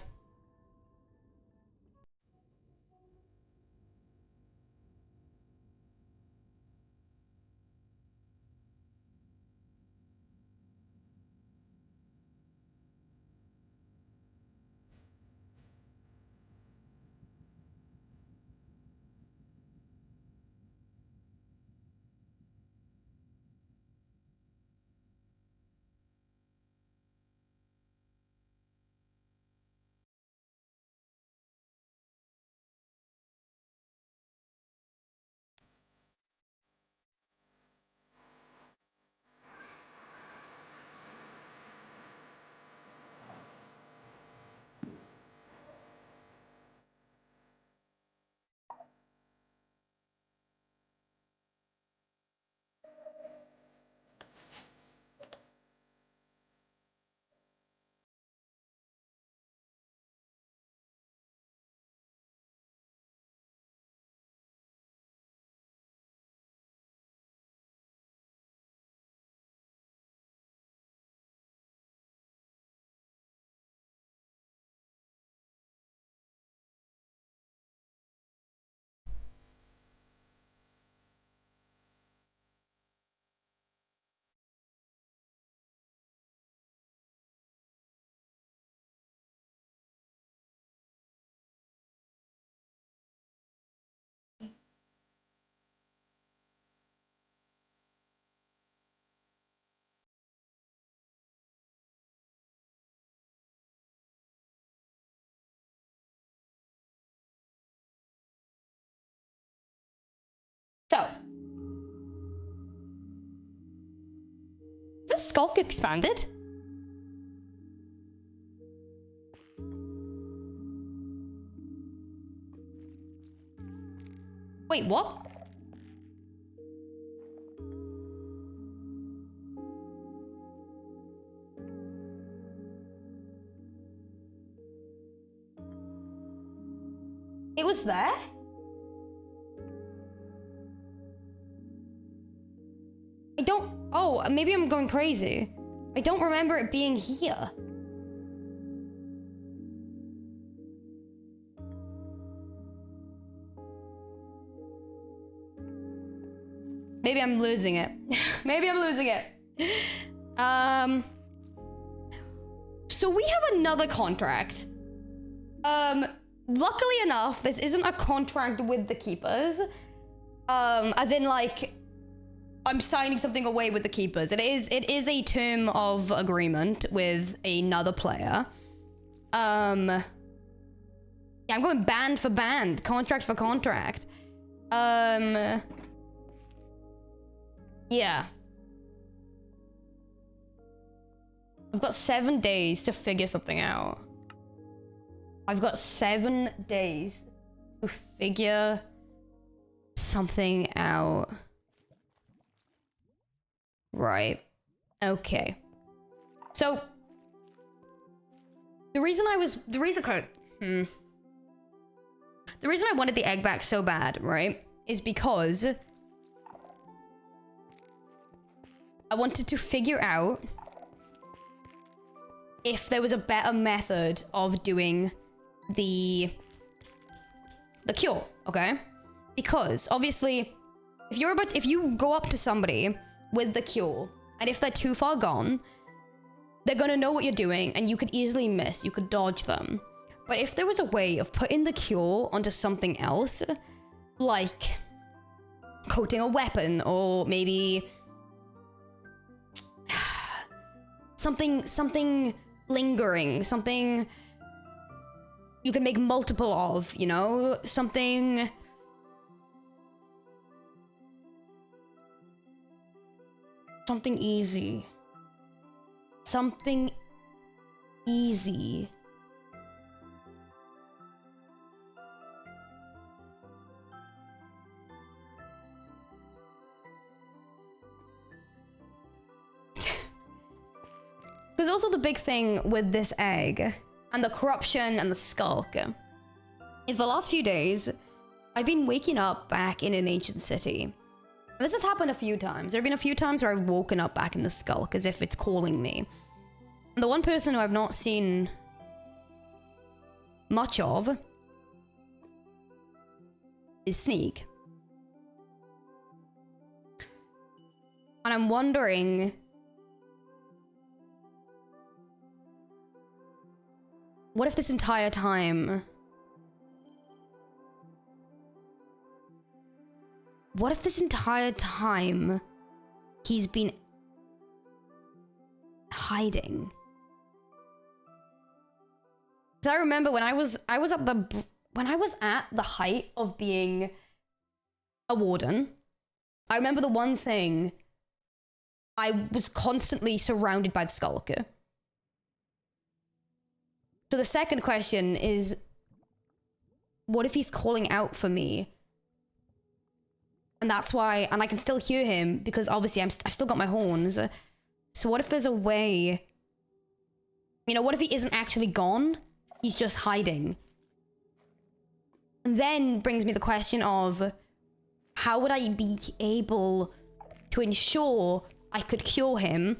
So, the skulk expanded? Wait, what? It was there? I don't... Oh, maybe I'm going crazy. I don't remember it being here. Maybe I'm losing it. Maybe I'm losing it. So we have another contract. Luckily enough, this isn't a contract with the keepers. As in like, I'm signing something away with the keepers. It is a term of agreement with another player. Yeah, I'm going band for band, contract for contract. Yeah. I've got 7 days to figure something out. I've got 7 days to figure something out. Right. Okay. So the reason I wanted the egg back so bad, right, is because I wanted to figure out if there was a better method of doing the cure, okay? Because obviously, if you go up to somebody with the cure, and if they're too far gone, they're gonna know what you're doing, and you could easily miss. You could dodge them. But if there was a way of putting the cure onto something else, like coating a weapon, or maybe something lingering, something you can make multiple of, you know, something easy. Something easy. Because also the big thing with this egg and the corruption and the skulk is the last few days I've been waking up back in an ancient city. This has happened a few times. There have been a few times where I've woken up back in the skulk as if it's calling me. And the one person who I've not seen much of is Sneak. And I'm wondering, what if this entire time... What if this entire time he's been hiding? Because I remember when I was at the height of being a warden, I remember the one thing, I was constantly surrounded by the skulker. So the second question is, what if he's calling out for me? And that's why, and I can still hear him because obviously I've still got my horns. So what if there's a way, you know, what if he isn't actually gone? He's just hiding. And then brings me the question of, how would I be able to ensure I could cure him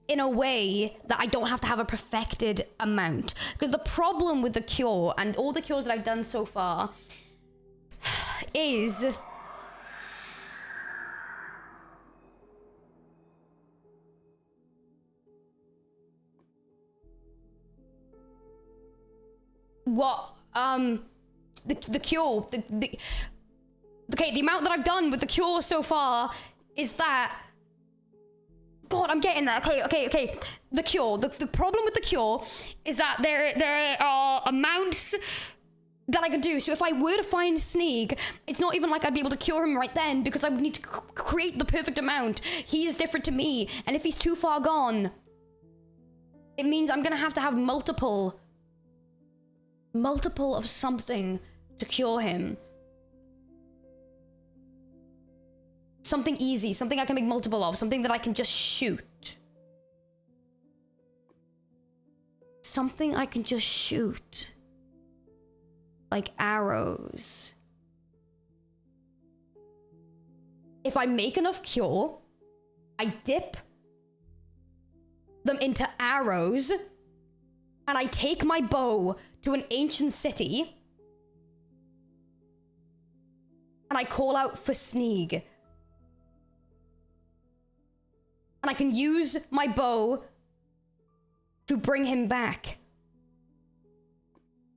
in a way that I don't have to have a perfected amount? Because the problem with the cure and all the cures that I've done so far is what the cure okay, the amount that I've done with the cure so far is that, God, I'm getting that. Okay. The cure. The problem with the cure is that there are amounts that I could do. So if I were to find Sneak, it's not even like I'd be able to cure him right then because I would need to create the perfect amount. He is different to me. And if he's too far gone, it means I'm going to have multiple of something to cure him. Something easy, something I can make multiple of, something that I can just shoot. Something I can just shoot. Like arrows. If I make enough cure, I dip them into arrows, and I take my bow to an ancient city, and I call out for Sneak. And I can use my bow to bring him back.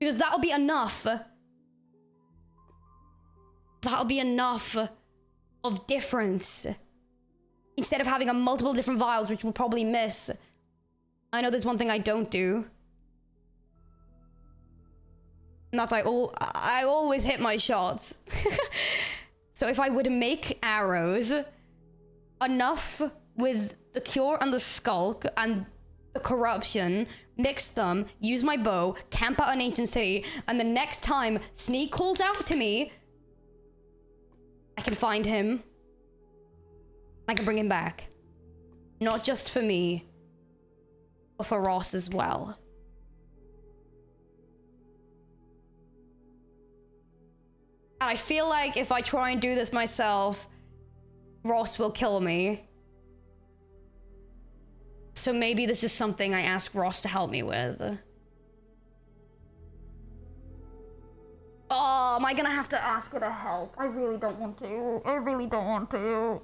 Because that'll be enough. That'll be enough of difference. Instead of having a multiple different vials, which we'll probably miss. I know there's one thing I don't do. And that's I always hit my shots. So if I were to make arrows, enough with the cure and the skulk and the corruption, mix them, use my bow, camp out an ancient city, and the next time Sneak calls out to me, I can find him. I can bring him back. Not just for me, but for Ross as well. And I feel like if I try and do this myself, Ross will kill me. So maybe this is something I ask Ross to help me with. Oh, am I gonna have to ask her to help? I really don't want to. I really don't want to.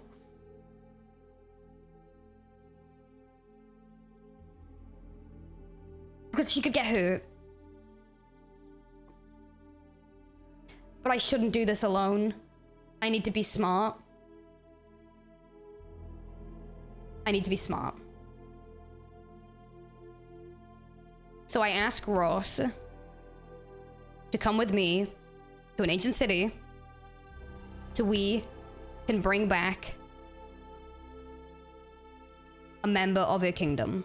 Because she could get hurt. But I shouldn't do this alone. I need to be smart. I need to be smart. So I ask Ross to come with me to an ancient city so we can bring back a member of her kingdom.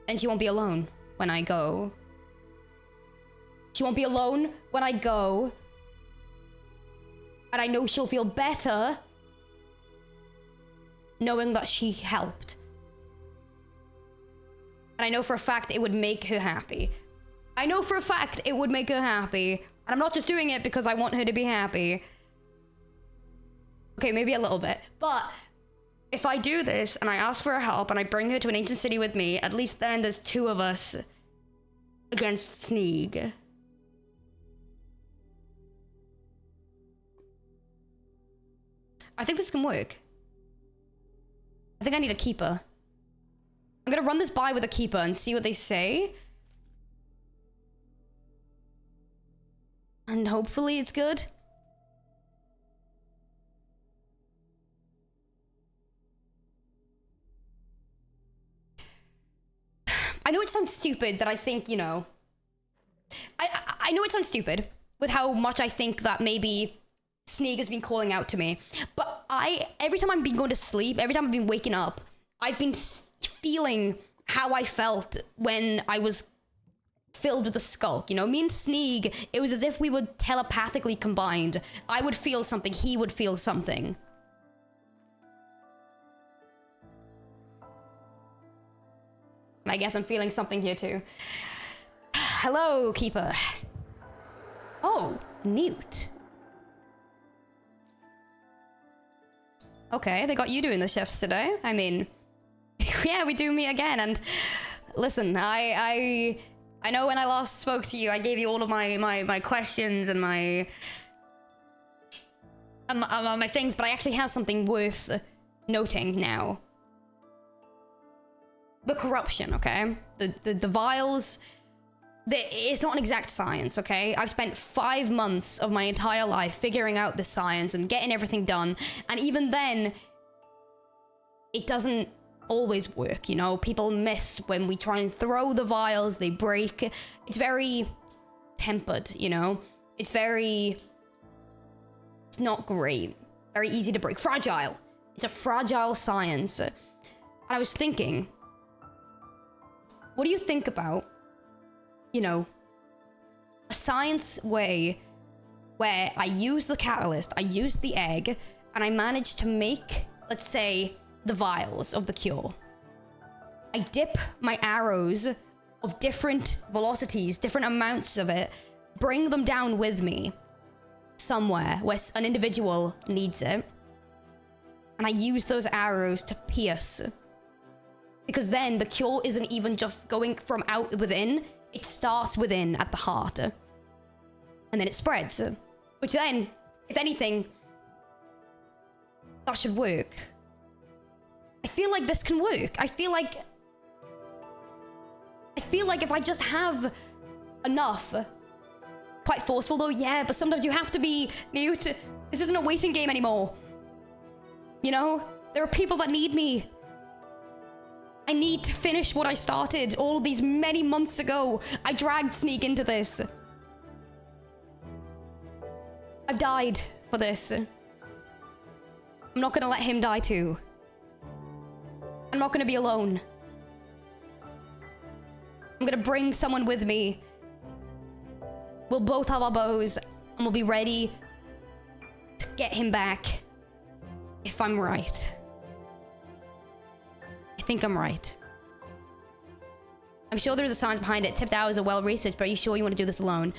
And she won't be alone when I go. She won't be alone when I go. And I know she'll feel better knowing that she helped. And I know for a fact it would make her happy. I know for a fact it would make her happy. And I'm not just doing it because I want her to be happy. Okay, maybe a little bit. But if I do this and I ask for her help and I bring her to an ancient city with me, at least then there's two of us against Sneak. I think this can work. I think I need a keeper. I'm gonna run this by with a keeper and see what they say. And hopefully it's good. I know it sounds stupid that I think, you know... I know it sounds stupid with how much I think that maybe Sneak has been calling out to me. But every time I've been going to sleep, every time I've been waking up, I've been feeling how I felt when I was filled with the skulk. You know, me and Sneak, it was as if we were telepathically combined. I would feel something, he would feel something. And I guess I'm feeling something here too. Hello, Keeper. Oh, Newt. Okay, they got you doing the shifts today. I mean, yeah, we do meet again. And listen, I know when I last spoke to you, I gave you all of my questions and my things, but I actually have something worth noting now. The corruption, okay? The vials, it's not an exact science, okay? I've spent 5 months of my entire life figuring out this science and getting everything done. And even then, it doesn't always work, you know? People miss when we try and throw the vials, they break. It's very tempered, you know? It's not great. Very easy to break. Fragile. It's a fragile science. And I was thinking, what do you think about, you know, a science way where I use the catalyst, I use the egg, and I manage to make, let's say, the vials of the cure. I dip my arrows of different velocities, different amounts of it, bring them down with me somewhere where an individual needs it, and I use those arrows to pierce. Because then the cure isn't even just going from out within, it starts within at the heart. And then it spreads. Which then, if anything, that should work. I feel like this can work. I feel like if I just have enough. Quite forceful though, yeah, but sometimes you have to be Newt. This isn't a waiting game anymore. You know? There are people that need me. I need to finish what I started all these many months ago. I dragged Sneak into this. I've died for this. I'm not gonna let him die too. I'm not gonna be alone. I'm gonna bring someone with me. We'll both have our bows, and we'll be ready to get him back. If I'm right. I think I'm right. I'm sure there's a science behind it. Tipped hours are well researched, but are you sure you want to do this alone?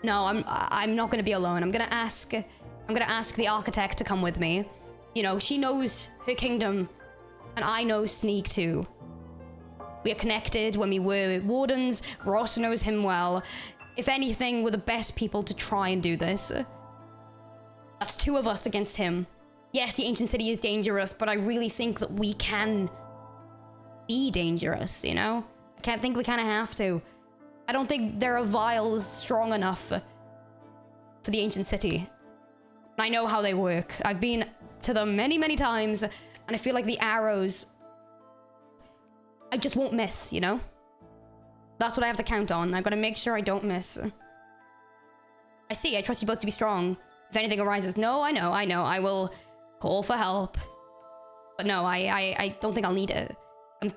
No, I'm not gonna be alone. I'm gonna ask the architect to come with me. You know, she knows her kingdom, and I know Sneak too. We are connected when we were wardens. Ross knows him well. If anything, we're the best people to try and do this. That's 2 of us against him. Yes, the ancient city is dangerous, but I really think that we can be dangerous, you know? I can't think we kind of have to. I don't think there are vials strong enough for the ancient city. I know how they work. I've been to them many, many times, and I feel like the arrows, I just won't miss, you know? That's what I have to count on. I've got to make sure I don't miss. I see. I trust you both to be strong. If anything arises, no, I know. I will call for help. But no, I don't think I'll need it.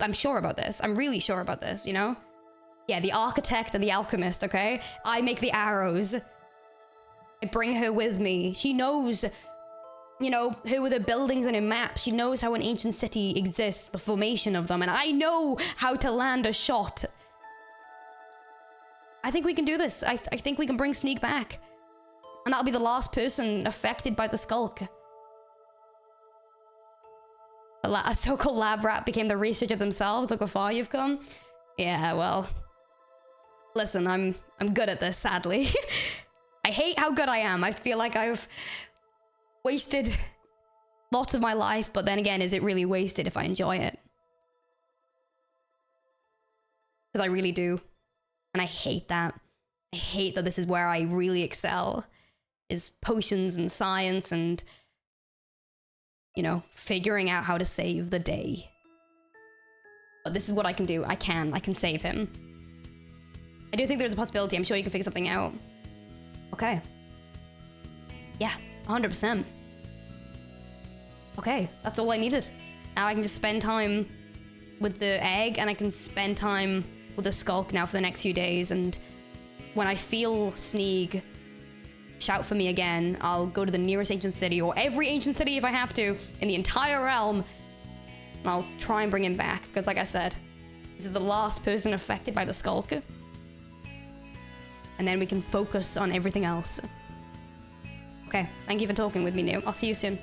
I'm sure about this. I'm really sure about this, you know? Yeah, the architect and the alchemist, okay? I make the arrows. I bring her with me. She knows, you know, who are the buildings in a map. She knows how an ancient city exists, the formation of them, and I know how to land a shot. I think we can do this. I think we can bring Sneak back. And that'll be the last person affected by the skulk. A so-called lab rat became the researcher themselves. Look how far you've come. Yeah, well. Listen, I'm good at this, sadly. I hate how good I am. I feel like I've wasted lots of my life, but then again, is it really wasted if I enjoy it? Because I really do. And I hate that. I hate that this is where I really excel. Is potions and science and, you know, figuring out how to save the day. But this is what I can do. I can save him. I do think there's a possibility. I'm sure you can figure something out. Okay. Yeah, 100%. Okay, that's all I needed. Now I can just spend time with the egg, and I can spend time with the skulk now for the next few days, and when I feel Sneak shout for me again, I'll go to the nearest ancient city, or every ancient city if I have to, in the entire realm, and I'll try and bring him back, because like I said, this is the last person affected by the skulk. And then we can focus on everything else. Okay, thank you for talking with me, New. I'll see you soon.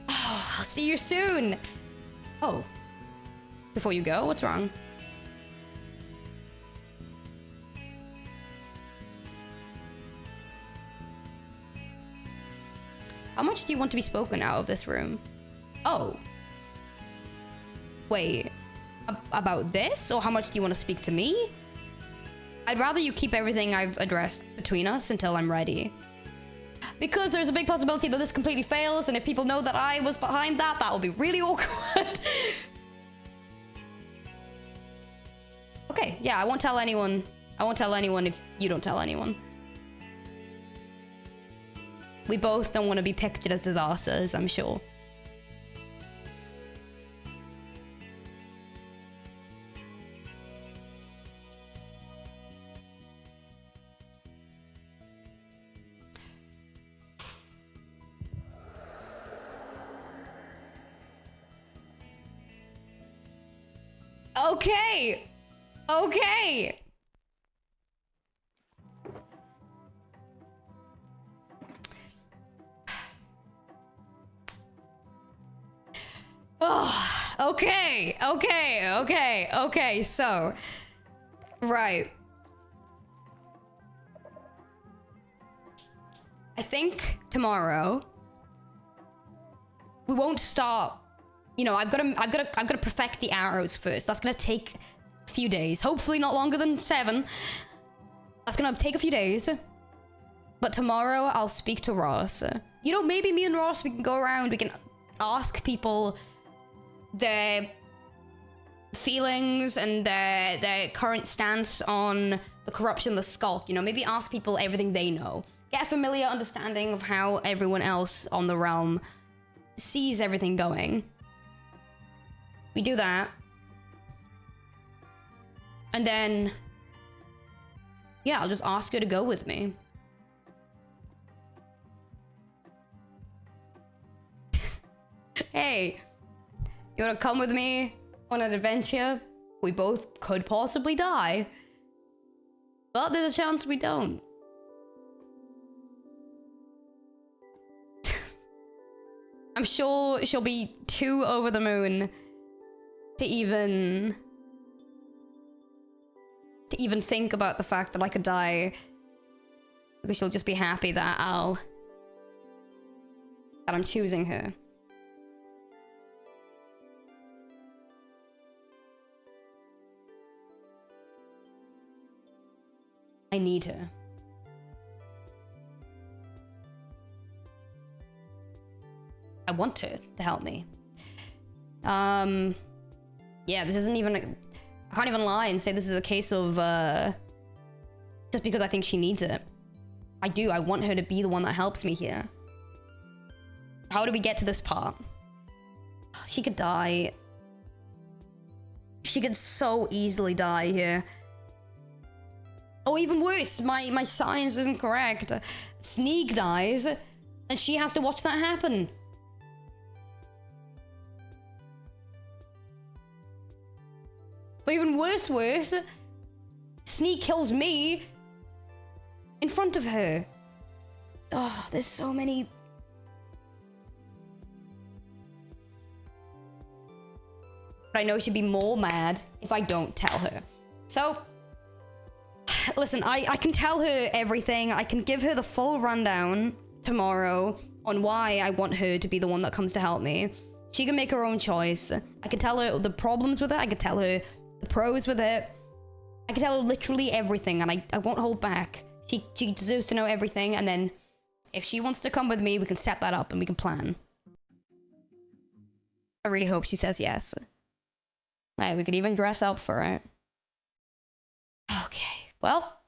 Oh, I'll see you soon! Oh. Before you go, what's wrong? How much do you want to be spoken out of this room? Oh. Wait. About this? Or how much do you want to speak to me? I'd rather you keep everything I've addressed between us until I'm ready. because there's a big possibility that this completely fails, and if people know that I was behind that, that will be really awkward. Okay, yeah, I won't tell anyone. I won't tell anyone if you don't tell anyone. We both don't want to be pictured as disasters, I'm sure. Okay. Okay. Oh, okay, so, right. I think tomorrow we won't start. You know, I've got to perfect the arrows first. That's gonna take a few days. Hopefully not longer than 7. That's gonna take a few days. But tomorrow I'll speak to Ross. You know, maybe me and Ross, we can go around, we can ask people their feelings and their current stance on the corruption, the skulk. You know, maybe ask people everything they know. Get a familiar understanding of how everyone else on the realm sees everything going. We do that. And then, yeah, I'll just ask her to go with me. Hey, you wanna come with me on an adventure? We both could possibly die. But there's a chance we don't. I'm sure she'll be too over the moon to even think about the fact that I could die. Because she'll just be happy that I'm choosing her. I need her. I want her to help me. Yeah, this isn't even I can't even lie and say this is a case of just because I think she needs it. I do. I want her to be the one that helps me here. How do we get to this part? She could die. She could so easily die here. Oh, even worse, my science isn't correct. Sneak dies, and she has to watch that happen. But even worse, Sneak kills me in front of her. Oh, there's so many. But I know she'd be more mad if I don't tell her. So, listen, I can tell her everything. I can give her the full rundown tomorrow on why I want her to be the one that comes to help me. She can make her own choice. I can tell her the problems with it. I can tell her the pros with it. I can tell her literally everything, and I won't hold back. She deserves to know everything, and then if she wants to come with me, we can set that up and we can plan. I really hope she says yes. Right, we could even dress up for it. Okay, well.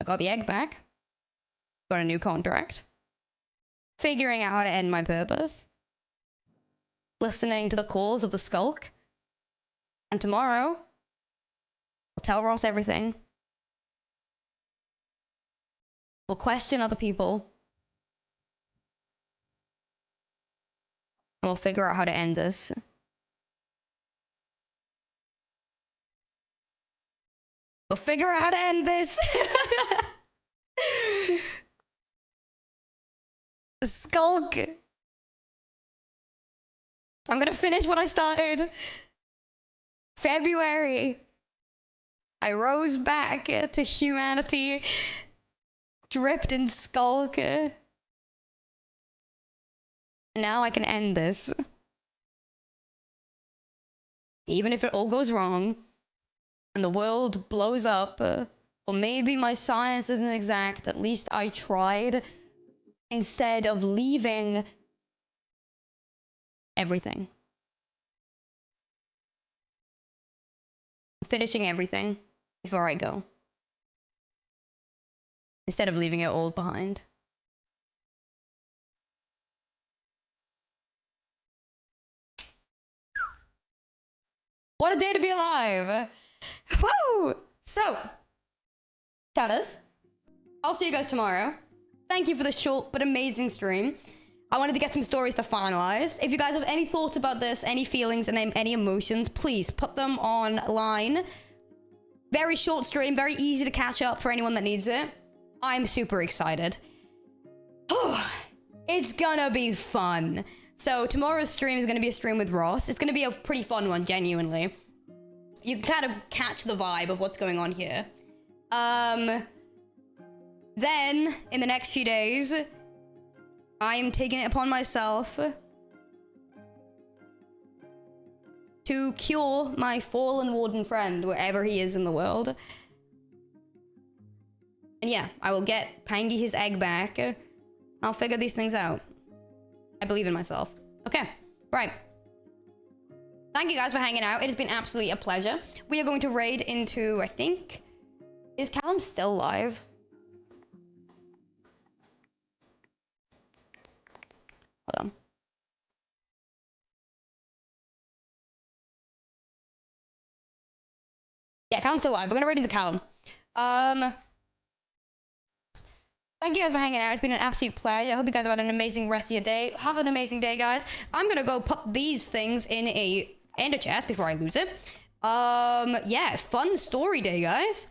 I got the egg back. Got a new contract. Figuring out how to end my purpose. Listening to the calls of the skulk. And tomorrow, I'll tell Ross everything. We'll question other people. And we'll figure out how to end this. We'll figure out how to end this. The skulk. I'm gonna finish what I started. February. I rose back to humanity. Dripped in skulk. Now I can end this. Even if it all goes wrong and the world blows up, Or maybe my science isn't exact. At least I tried. Instead of leaving everything. Finishing everything before I go. Instead of leaving it all behind. What a day to be alive! Woo! So, chatters, I'll see you guys tomorrow. Thank you for the short but amazing stream. I wanted to get some stories to finalize. If you guys have any thoughts about this, any feelings, and any emotions, please put them online. Very short stream, very easy to catch up for anyone that needs it. I'm super excited. It's gonna be fun. So tomorrow's stream is gonna be a stream with Ross. It's gonna be a pretty fun one, genuinely. You can kind of catch the vibe of what's going on here. Then, in the next few days, I am taking it upon myself to cure my fallen warden friend, wherever he is in the world. And yeah, I will get Pangy his egg back. I'll figure these things out. I believe in myself. Okay, right. Thank you guys for hanging out. It has been absolutely a pleasure. We are going to raid into, I think... Is Callum still live? Hold on. Yeah, Callum's still live. We're gonna raid into Callum. Thank you guys for hanging out. It's been an absolute pleasure. I hope you guys have had an amazing rest of your day. Have an amazing day, guys. I'm gonna go put these things in a ender chest before I lose it. Yeah, fun story day, guys.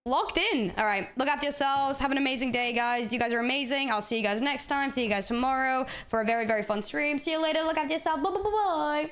Locked in. All right, look after yourselves. Have an amazing day, guys. You guys are amazing. I'll see you guys next time. See you guys tomorrow for a very, very fun stream. See you later. Look after yourself. Bye, bye, bye, bye.